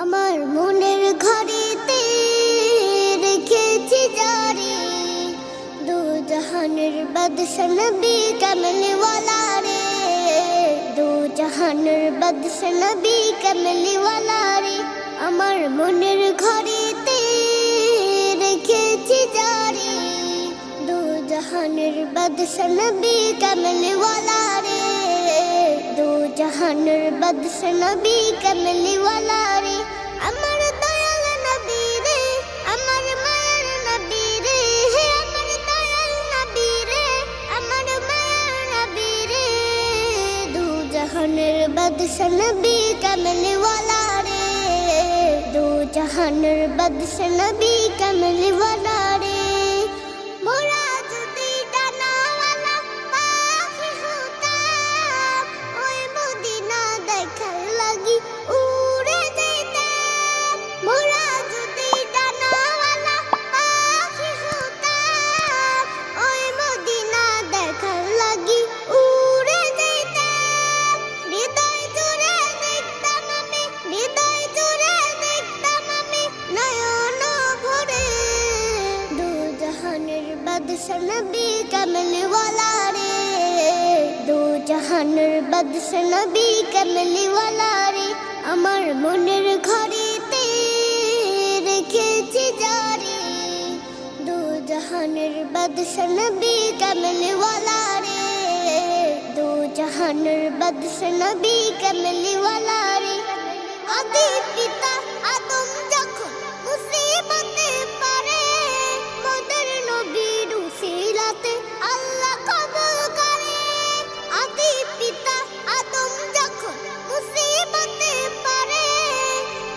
আমার মনের ঘরেতে রেখেছি জারি দু জাহানের বাদশা নবী কামলিওয়ালা রে, দু জাহানের বাদশা নবী কামলিওয়ালা রে। আমার মনের ঘরেতে রেখেছি জারি দু জাহানের বাদশা নবী কামলিওয়ালা রে, দু জাহানের বাদশা নবী কামলিওয়ালা রে। আমার দয়াল নবী রে, আমার মায়ার নবী রে, আমার দয়াল নবী রে, আমার মায়ার নবী রে, দু জাহানের বাদশা নবী কামলিওয়ালা রে, দু জাহানের বাদশা নবী কামলিওয়ালা রে। মোরা যদি ডানাওয়ালা পাখি হতাম, ওই মদিনা দেখার লাগি উড়ে যেতাম। মোরা যদি ডানাওয়ালা পাখি হতাম, ওই মদিনা দেখার লাগি উড়ে যেতাম। হৃদয় জুড়ে দেখতাম আমি, হৃদয় জুড়ে দেখতাম আমি নয়ন ভরে, দু জাহানের বাদশা নবী কামলিওয়ালা রে, দু জাহানের বাদশা নবী কামলিওয়ালা রে। আমার মনের ঘরেতে রেখেছি জারি দু জাহানের বাদশা নবী কামলিওয়ালা রে, দু জাহানের বাদশা নবী কামলিওয়ালা রে। আদি পিতা আদম যখন মুসিবতে পড়ে, মোদের নবীর উসিলাতে আল্লাহ কবুল করে। আদি পিতা আদম যখন মুসিবতে পড়ে,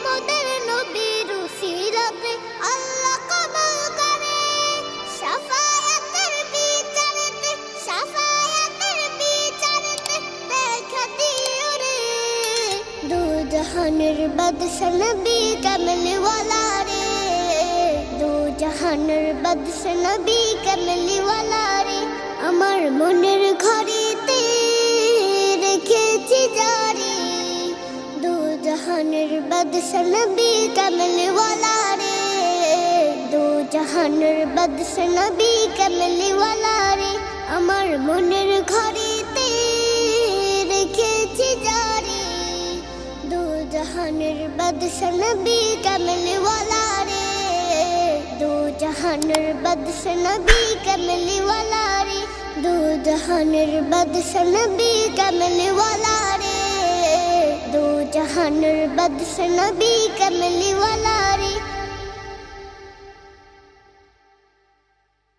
মোদের নবীর উসিলাতে আল্লাহ কবুল করে। শাফায়াতের বিচারেতে, শাফায়াতের বিচারেতে দেখা দিও রে, দু জাহানের বাদশা নবী কামলিওয়ালা রে, দু জাহানের বাদশা নবী কামলিওয়ালা রে। আমার মনের ঘরেতে রেখেছি জারি দু জাহানের বাদশা নবী কামলিওয়ালা রে, দু জাহানের বাদশা নবী কামলিওয়ালা রে। আমার মনের ঘরেতে রেখেছি জারি দু জাহানের বাদশা নবী কামলিওয়ালা রে, দু জাহানের বাদশা নবী কামলিওয়ালা রে, দু জাহানের বাদশা নবী কামলিওয়ালা রে, দু জাহানের বাদশা নবী কামলিওয়ালা।